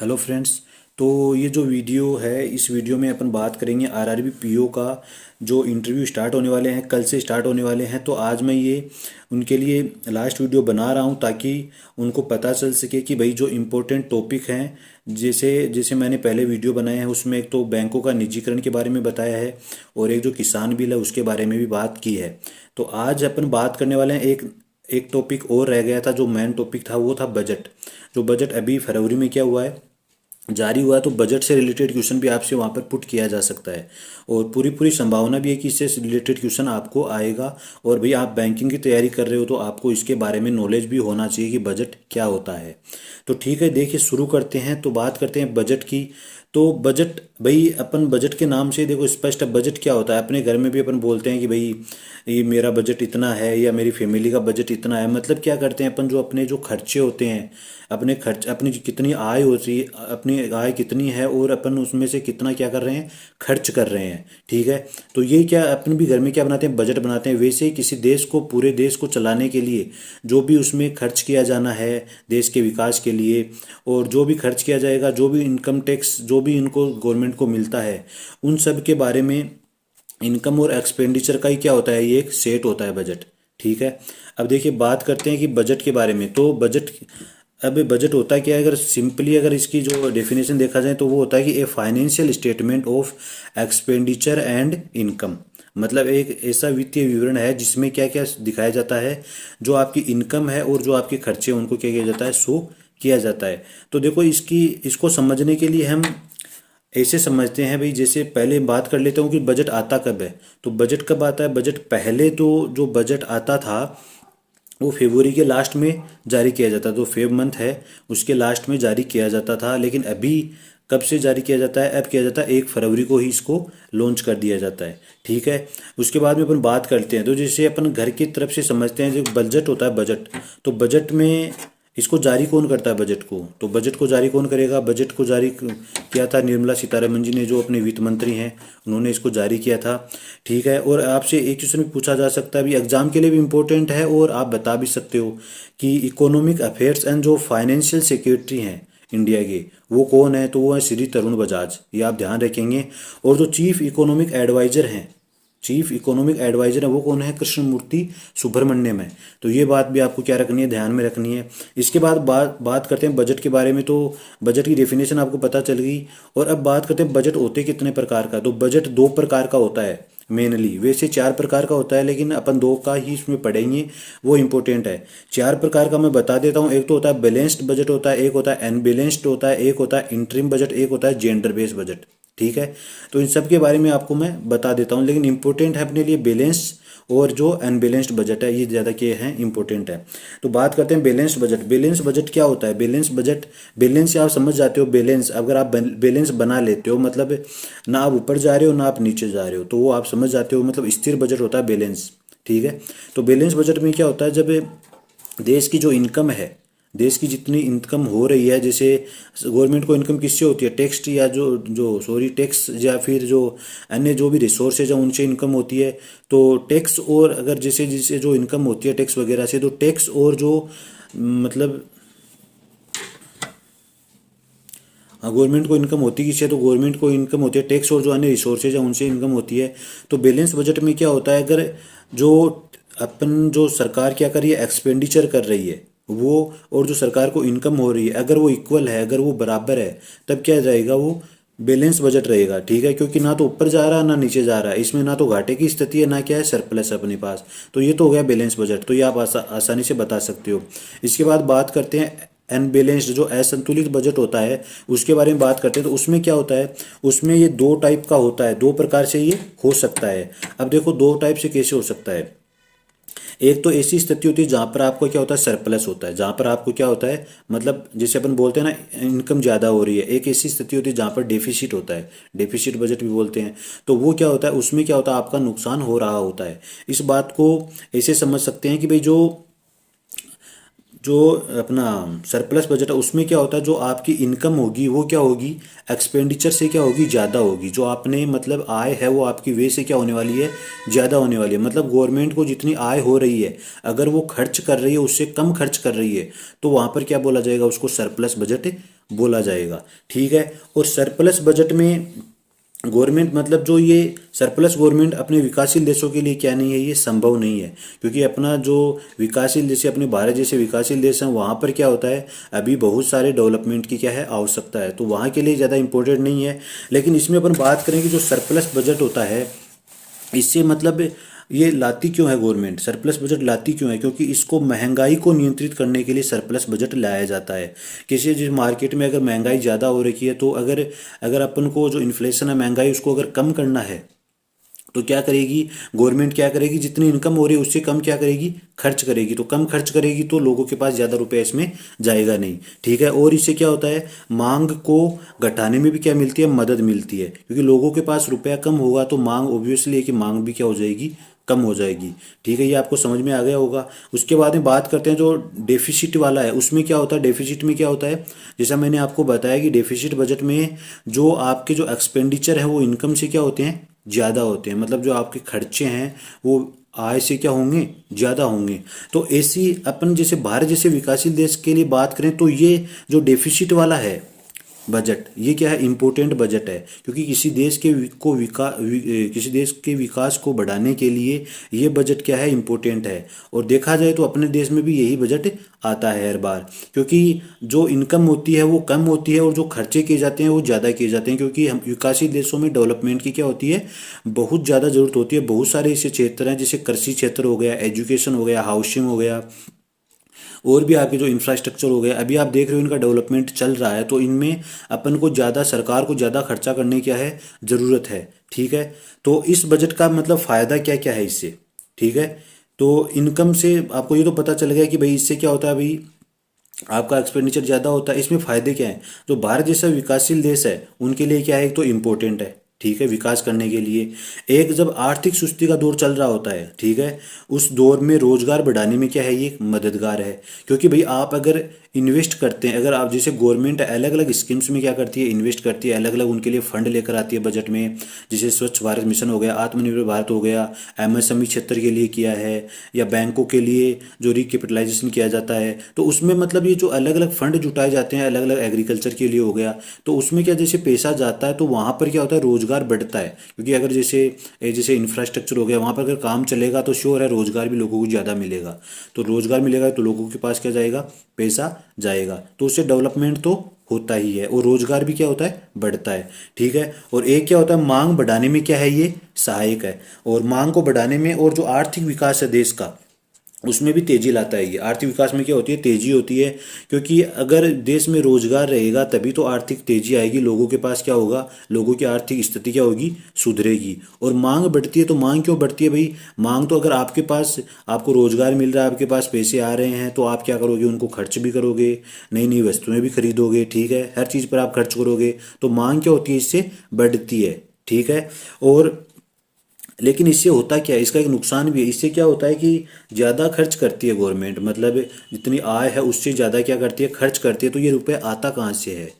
Hello friends. तो ये जो वीडियो है, इस वीडियो में अपन बात करेंगे आरआरबी पीओ का। जो इंटरव्यू स्टार्ट होने वाले हैं, कल से स्टार्ट होने वाले हैं। तो आज मैं ये उनके लिए लास्ट वीडियो बना रहा हूँ ताकि उनको पता चल सके कि भाई जो इम्पोर्टेंट टॉपिक हैं, जैसे जैसे मैंने पहले वीडियो बनाए हैं उसमें एक तो बैंकों का निजीकरण के बारे में बताया है और एक जो किसान बिल है उसके बारे में भी बात की है। तो आज अपन बात करने वाले हैं एक एक टॉपिक और रह गया था। जो मेन टॉपिक था वो था बजट। जो बजट अभी फरवरी में क्या हुआ है, जारी हुआ है। तो बजट से रिलेटेड क्वेश्चन भी आपसे वहाँ पर पुट किया जा सकता है और पूरी पूरी संभावना भी है कि इससे रिलेटेड क्वेश्चन आपको आएगा। और भाई आप बैंकिंग की तैयारी कर रहे हो तो आपको इसके बारे में नॉलेज भी होना चाहिए कि बजट क्या होता है। तो ठीक है, देखिए शुरू करते हैं। तो बात करते हैं बजट की। तो बजट, भाई अपन बजट के नाम से देखो स्पष्ट है बजट क्या होता है। अपने घर में भी अपन बोलते हैं कि भाई ये मेरा बजट इतना है या मेरी फैमिली का बजट इतना है। मतलब क्या करते हैं अपन, जो अपने जो खर्चे होते हैं, अपने खर्च, अपनी कितनी आय होती है, अपनी आय कितनी है और अपन उसमें से कितना क्या कर रहे हैं, खर्च कर रहे हैं। ठीक है। तो ये क्या अपन भी घर में क्या बनाते हैं, बजट बनाते हैं। वैसे ही किसी देश को, पूरे देश को चलाने के लिए जो भी उसमें खर्च किया जाना है देश के विकास के लिए, और जो भी खर्च किया जाएगा, जो भी इनकम टैक्स जो भी इनको गवर्नमेंट को मिलता है, उन सब के बारे में इनकम और एक्सपेंडिचर का ही क्या होता है, ये एक सेट होता है बजट। ठीक है। अब देखिए बात करते हैं कि बजट के बारे में। तो बजट, अब बजट होता है क्या है, अगर सिंपली अगर इसकी जो डेफिनेशन देखा जाए तो वो होता है कि a financial statement of expenditure and income. मतलब एक ऐसा वित्तीय विवरण है जिसमें क्या क्या दिखाया जाता है, जो आपकी इनकम है और जो आपके खर्चे हैं उनको क्या किया जाता है, शो किया जाता है। तो देखो इसको समझने के लिए हम ऐसे समझते हैं भाई। जैसे पहले बात कर लेता हूँ कि बजट आता कब है। तो बजट कब आता है, बजट पहले तो जो बजट आता था वो फरवरी के लास्ट में जारी किया जाता। तो फेब मंथ है उसके लास्ट में जारी किया जाता था। लेकिन अभी कब से जारी किया जाता है, अब किया जाता है 1 फरवरी को ही इसको लॉन्च कर दिया जाता है। ठीक है। उसके बाद में अपन बात करते हैं। तो जैसे अपन घर की तरफ से समझते हैं, जो बजट होता है बजट, तो बजट में इसको जारी कौन करता है बजट को। तो बजट को जारी कौन करेगा, बजट को जारी किया था निर्मला सीतारमन जी ने, जो अपने वित्त मंत्री हैं, उन्होंने इसको जारी किया था। ठीक है। और आपसे एक क्वेश्चन भी पूछा जा सकता है, भी एग्जाम के लिए भी इम्पोर्टेंट है और आप बता भी सकते हो कि इकोनॉमिक अफेयर्स एंड जो फाइनेंशियल सेक्रेटरी हैं इंडिया के, वो कौन है। तो वो है श्री तरुण बजाज, ये आप ध्यान रखेंगे। और जो चीफ इकोनॉमिक एडवाइजर हैं, चीफ इकोनॉमिक एडवाइजर है वो कौन है, कृष्णमूर्ति सुब्रमण्यम है। तो ये बात भी आपको क्या रखनी है, ध्यान में रखनी है। इसके बाद बात करते हैं बजट के बारे में। तो बजट की डेफिनेशन आपको पता चल गई। और अब बात करते हैं बजट होते कितने प्रकार का। तो बजट 2 प्रकार का होता है मेनली। वैसे 4 प्रकार का होता है लेकिन अपन 2 का ही इसमें पढ़ेंगे, वो इंपॉर्टेंट है। 4 प्रकार का मैं बता देता हूँ। एक तो होता है बैलेंस्ड बजट होता है, एक होता है अनबैलेंस्ड होता है, एक होता है इंटरिम बजट, एक होता है जेंडर बेस्ड बजट। ठीक है। तो इन सब के बारे में आपको मैं बता देता हूँ, लेकिन इंपॉर्टेंट है अपने लिए बैलेंस और जो अनबैलेंस्ड बजट है, ये ज़्यादा क्या है, इंपॉर्टेंट है। तो बात करते हैं बैलेंस्ड बजट। बैलेंस बजट क्या होता है, बैलेंस बजट, बैलेंस से आप समझ जाते हो। बैलेंस, अगर आप बैलेंस बना लेते हो मतलब ना आप ऊपर जा रहे हो ना आप नीचे जा रहे हो, तो वो आप समझ जाते हो, मतलब स्थिर बजट होता है बैलेंस। ठीक है। तो बैलेंस बजट में क्या होता है, जब देश की जो इनकम है, देश की जितनी इनकम हो रही है, जैसे गवर्नमेंट को इनकम किससे होती है, टैक्स या जो जो सॉरी टैक्स या फिर जो अन्य जो भी रिसोर्सेज हैं उनसे इनकम होती है। तो टैक्स, और अगर जैसे जैसे जो इनकम होती है टैक्स वगैरह से, तो टैक्स और जो मतलब गवर्नमेंट को इनकम होती किससे, तो गवर्नमेंट को इनकम होती है टैक्स और जो अन्य रिसोर्सेज हैं उनसे इनकम होती है। तो बैलेंस बजट में क्या होता है, अगर जो अपन जो सरकार क्या कर रही है, एक्सपेंडिचर कर रही है वो, और जो सरकार को इनकम हो रही है, अगर वो इक्वल है, अगर वो बराबर है, तब क्या रहेगा, वो बैलेंस बजट रहेगा। ठीक है। क्योंकि ना तो ऊपर जा रहा है ना नीचे जा रहा है, इसमें ना तो घाटे की स्थिति है ना क्या है, सरप्लस है अपने पास। तो ये तो हो गया बैलेंस बजट। तो ये आप आसानी से बता सकते हो। इसके बाद बात करते हैं अनबैलेंस्ड, जो असंतुलित बजट होता है, उसके बारे में बात करते हैं। तो उसमें क्या होता है, उसमें ये 2 टाइप का होता है, 2 प्रकार से ये हो सकता है। अब देखो 2 टाइप से कैसे हो सकता है। एक तो ऐसी स्थिति होती है जहाँ पर आपको क्या होता है, सरप्लस होता है, जहाँ पर आपको क्या होता है, मतलब जैसे अपन बोलते हैं ना इनकम ज़्यादा हो रही है। एक ऐसी स्थिति होती है जहाँ पर डेफिसिट होता है, डेफिसिट बजट भी बोलते हैं। तो वो क्या होता है, उसमें क्या होता है, आपका नुकसान हो रहा होता है। इस बात को ऐसे समझ सकते हैं कि भाई जो जो अपना सरप्लस बजट है उसमें क्या होता है, जो आपकी इनकम होगी वो क्या होगी, एक्सपेंडिचर से क्या होगी, ज़्यादा होगी। जो आपने मतलब आय है वो आपकी वे से क्या होने वाली है, ज़्यादा होने वाली है। मतलब गवर्नमेंट को जितनी आय हो रही है, अगर वो खर्च कर रही है उससे कम खर्च कर रही है, तो वहाँ पर क्या बोला जाएगा, उसको सरप्लस बजट बोला जाएगा। ठीक है। और सरप्लस बजट में गवर्नमेंट मतलब जो ये सरप्लस गवर्नमेंट अपने विकासशील देशों के लिए क्या नहीं है, ये संभव नहीं है। क्योंकि अपना जो विकासशील जैसे अपने भारत जैसे विकासशील देश हैं वहाँ पर क्या होता है, अभी बहुत सारे डेवलपमेंट की क्या है आवश्यकता है, तो वहाँ के लिए ज़्यादा इम्पोर्टेंट नहीं है। लेकिन इसमें अपन बात करें कि जो सरप्लस बजट होता है, इससे मतलब ये लाती क्यों है गवर्नमेंट, सरप्लस बजट लाती क्यों है, क्योंकि इसको महंगाई को नियंत्रित करने के लिए सरप्लस बजट लाया जाता है। किसी जिस मार्केट में अगर महंगाई ज़्यादा हो रखी है, तो अगर अगर अपन को जो इन्फ्लेशन है महंगाई उसको अगर कम करना है, तो क्या करेगी गवर्नमेंट, क्या करेगी, जितनी इनकम हो रही है उससे कम क्या करेगी, खर्च करेगी। तो कम खर्च करेगी तो लोगों के पास ज़्यादा रुपए इसमें जाएगा नहीं। ठीक है। और इससे क्या होता है, मांग को घटाने में भी क्या मिलती है, मदद मिलती है। क्योंकि लोगों के पास रुपया कम होगा तो मांग ऑब्वियसली है कि मांग भी क्या हो जाएगी, कम हो जाएगी। ठीक है, ये आपको समझ में आ गया होगा। उसके बाद में बात करते हैं जो डेफिसिट वाला है, उसमें क्या होता है, डेफिसिट में क्या होता है, जैसा मैंने आपको बताया कि डेफिसिट बजट में जो आपके जो एक्सपेंडिचर है वो इनकम से क्या होते हैं, ज़्यादा होते हैं। मतलब जो आपके खर्चे हैं वो आय से क्या होंगे, ज़्यादा होंगे। तो ऐसी अपन जैसे भारत जैसे विकासशील देश के लिए बात करें तो ये जो डेफिसिट वाला है बजट, ये क्या है, इम्पोर्टेंट बजट है। क्योंकि किसी देश के किसी देश के विकास को बढ़ाने के लिए ये बजट क्या है, इम्पोर्टेंट है। और देखा जाए तो अपने देश में भी यही बजट आता है हर बार। क्योंकि जो इनकम होती है वो कम होती है और जो खर्चे किए जाते हैं वो ज़्यादा किए जाते हैं। क्योंकि हम विकासशील देशों में डेवलपमेंट की क्या होती है, बहुत ज़्यादा ज़रूरत होती है। बहुत सारे ऐसे क्षेत्र हैं जैसे कृषि क्षेत्र हो गया, एजुकेशन हो गया, हाउसिंग हो गया, और भी आपके जो इंफ्रास्ट्रक्चर हो गया, अभी आप देख रहे हो इनका डेवलपमेंट चल रहा है। तो इनमें अपन को ज़्यादा, सरकार को ज़्यादा खर्चा करने क्या है, ज़रूरत है। ठीक है। तो इस बजट का मतलब फ़ायदा क्या क्या है इससे। ठीक है। तो इनकम से आपको ये तो पता चल गया कि भाई इससे क्या होता है, भाई आपका एक्सपेंडिचर ज़्यादा होता है। इसमें फ़ायदे क्या हैं, जो भारत जैसा विकासशील देश है उनके लिए क्या है, एक तो इम्पोर्टेंट है। ठीक है, विकास करने के लिए। एक जब आर्थिक सुस्ती का दौर चल रहा होता है, ठीक है, उस दौर में रोजगार बढ़ाने में क्या है, ये मददगार है। क्योंकि भाई आप अगर इन्वेस्ट करते हैं, अगर आप जैसे गवर्नमेंट अलग अलग स्कीम्स में क्या करती है, इन्वेस्ट करती है, अलग अलग उनके लिए फंड लेकर आती है बजट में। जैसे स्वच्छ भारत मिशन हो गया, आत्मनिर्भर भारत हो गया, एमएसएमई क्षेत्र के लिए किया है, या बैंकों के लिए जो रिकैपिटलाइजेशन किया जाता है। तो उसमें मतलब ये जो अलग अलग फंड जुटाए जाते हैं, अलग अलग एग्रीकल्चर के लिए हो गया, तो उसमें क्या जैसे पैसा जाता है तो वहाँ पर क्या होता है, रोजगार बढ़ता है। क्योंकि अगर जैसे जैसे इंफ्रास्ट्रक्चर हो गया, वहाँ पर अगर काम चलेगा तो श्योर है रोजगार भी लोगों को ज़्यादा मिलेगा। तो रोजगार मिलेगा तो लोगों के पास क्या जाएगा, पैसा जाएगा। तो उससे डेवलपमेंट तो होता ही है और रोजगार भी क्या होता है, बढ़ता है। ठीक है। और एक क्या होता है, मांग बढ़ाने में क्या है, ये सहायक है। और मांग को बढ़ाने में और जो आर्थिक विकास है देश का, उसमें भी तेजी लाता है। ये आर्थिक विकास में क्या होती है, तेजी होती है। क्योंकि अगर देश में रोजगार रहेगा तभी तो आर्थिक तेजी आएगी, लोगों के पास क्या होगा, लोगों की आर्थिक स्थिति क्या होगी, सुधरेगी। और मांग बढ़ती है, तो मांग क्यों बढ़ती है भाई, मांग तो अगर आपके पास, आपको रोजगार मिल रहा है, आपके पास पैसे आ रहे हैं, तो आप क्या करोगे, उनको खर्च भी करोगे, नई नई वस्तुएं भी खरीदोगे। ठीक है, हर चीज़ पर आप खर्च करोगे, तो मांग क्या होती है, इससे बढ़ती है। ठीक है। और लेकिन इससे होता क्या है, इसका एक नुकसान भी है। इससे क्या होता है कि ज़्यादा खर्च करती है गवर्नमेंट, मतलब जितनी आय है उससे ज़्यादा क्या करती है, खर्च करती है। तो ये रुपया आता कहाँ से है,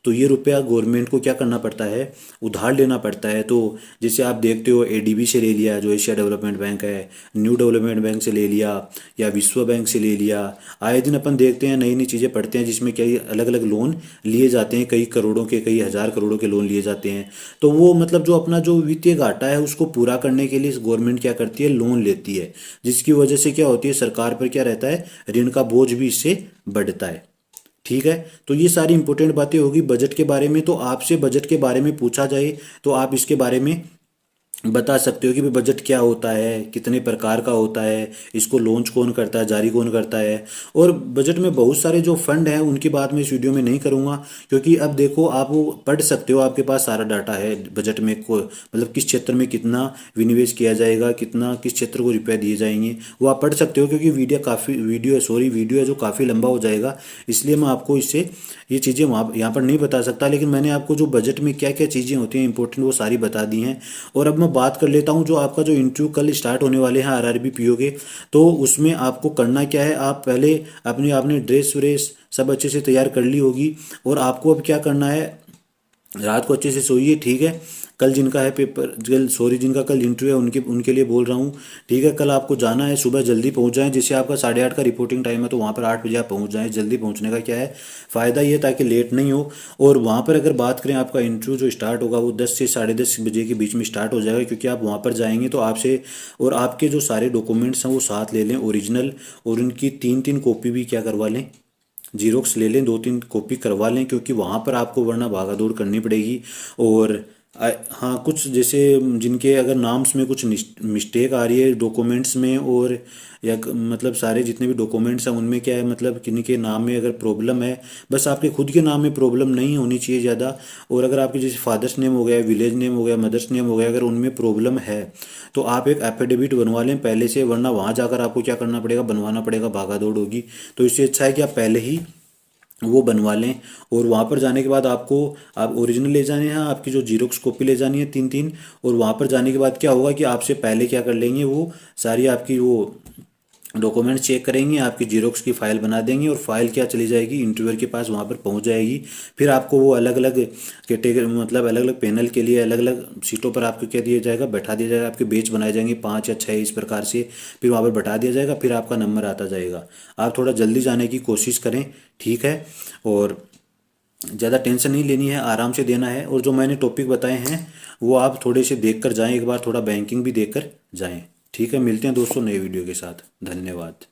तो ये रुपया गवर्नमेंट को क्या करना पड़ता है, उधार लेना पड़ता है। तो जैसे आप देखते हो एडीबी से ले लिया, जो एशिया डेवलपमेंट बैंक है, न्यू डेवलपमेंट बैंक से ले लिया, या विश्व बैंक से ले लिया। आए दिन अपन देखते हैं, नई नई चीज़ें पढ़ते हैं जिसमें कई अलग अलग लोन लिए जाते हैं, कई करोड़ों के, कई हज़ार करोड़ों के लोन लिए जाते हैं। तो वो मतलब जो अपना जो वित्तीय घाटा है उसको पूरा करने के लिए गवर्नमेंट क्या करती है, लोन लेती है। जिसकी वजह से क्या होती है, सरकार पर क्या रहता है, ऋण का बोझ भी इससे बढ़ता है। ठीक है। तो ये सारी इंपॉर्टेंट बातें होगी बजट के बारे में। तो आपसे बजट के बारे में पूछा जाए तो आप इसके बारे में बता सकते हो कि भाई बजट क्या होता है, कितने प्रकार का होता है, इसको लॉन्च कौन करता है, जारी कौन करता है। और बजट में बहुत सारे जो फंड हैं उनकी बात मैं इस वीडियो में नहीं करूंगा। क्योंकि अब देखो, आप वो पढ़ सकते हो, आपके पास सारा डाटा है बजट में को मतलब किस क्षेत्र में कितना विनिवेश किया जाएगा, कितना किस क्षेत्र को रुपया दिए जाएंगे, वो आप पढ़ सकते हो। क्योंकि वीडियो है जो काफ़ी लंबा हो जाएगा, इसलिए मैं आपको इससे ये चीज़ें वहाँ यहाँ पर नहीं बता सकता। लेकिन मैंने आपको जो बजट में क्या क्या चीज़ें होती हैं इंपॉर्टेंट, वो सारी बता दी हैं। और अब मैं बात कर लेता हूँ जो आपका जो इंटरव्यू कल स्टार्ट होने वाले हैं आरआरबी पीओ के। तो उसमें आपको करना क्या है, आप पहले अपने आपने ड्रेस व्रेस सब अच्छे से तैयार कर ली होगी। और आपको अब क्या करना है, रात को अच्छे से सोइए। ठीक है। कल जिनका है पेपर, कल सॉरी जिनका कल इंटरव्यू है उनके उनके लिए बोल रहा हूँ। ठीक है, कल आपको जाना है, सुबह जल्दी पहुँच जाएँ। जैसे आपका 8:30 का रिपोर्टिंग टाइम है तो वहाँ पर 8 बजे आप पहुँच जाएँ। जल्दी पहुँचने का क्या है फ़ायदा, ये ताकि लेट नहीं हो। और वहाँ पर अगर बात करें, आपका इंटरव्यू जो स्टार्ट होगा वो 10 से 10:30 बजे के बीच में स्टार्ट हो जाएगा, क्योंकि आप वहाँ पर जाएंगे तो आपसे और आपके जो सारे डॉक्यूमेंट्स हैं वो साथ ले लें ओरिजिनल, और उनकी 3-3 कॉपी भी क्या करवा लें, जीरोक्स ले लें, 2-3 कॉपी करवा लें, क्योंकि वहाँ पर आपको वरना भागा दौड़ करनी पड़ेगी। और हाँ, कुछ जैसे जिनके अगर नाम्स में कुछ मिस्टेक आ रही है डॉक्यूमेंट्स में, और या मतलब सारे जितने भी डॉक्यूमेंट्स हैं उनमें क्या है, मतलब किन्हीं के नाम में अगर प्रॉब्लम है, बस आपके खुद के नाम में प्रॉब्लम नहीं होनी चाहिए ज़्यादा। और अगर आपके जैसे फादर्स नेम हो गया, विलेज नेम हो गया, मदर्स नेम हो गया, अगर उनमें प्रॉब्लम है तो आप एक एफिडेविट बनवा लें पहले से, वरना वहाँ जाकर आपको क्या करना पड़ेगा, बनवाना पड़ेगा, भागा दौड़ होगी। तो इससे अच्छा है कि आप पहले ही वो बनवा लें। और वहाँ पर जाने के बाद आपको, आप ओरिजिनल ले जाने हैं, आपकी जो जीरोक्स कॉपी ले जानी है 3-3। और वहाँ पर जाने के बाद क्या होगा कि आपसे पहले क्या कर लेंगे, वो सारी आपकी वो डॉक्यूमेंट चेक करेंगे, आपकी जीरोक्स की फ़ाइल बना देंगे, और फाइल क्या चली जाएगी इंटरव्यूअर के पास, वहाँ पर पहुँच जाएगी। फिर आपको वो अलग अलग कैटेगरी, मतलब अलग अलग पैनल के लिए अलग अलग सीटों पर आपको क्या दिया जाएगा, बैठा दिया जाएगा। आपके बेच बनाए जाएंगे 5 या 6 इस प्रकार से, फिर वहाँ पर बैठा दिया जाएगा, फिर आपका नंबर आता जाएगा। आप थोड़ा जल्दी जाने की कोशिश करें, ठीक है। और ज़्यादा टेंशन नहीं लेनी है, आराम से देना है। और जो मैंने टॉपिक बताए हैं वो आप थोड़े से देख कर जाएँ, एक बार थोड़ा बैंकिंग भी देख कर जाएँ। ठीक है, मिलते हैं दोस्तों नए वीडियो के साथ। धन्यवाद।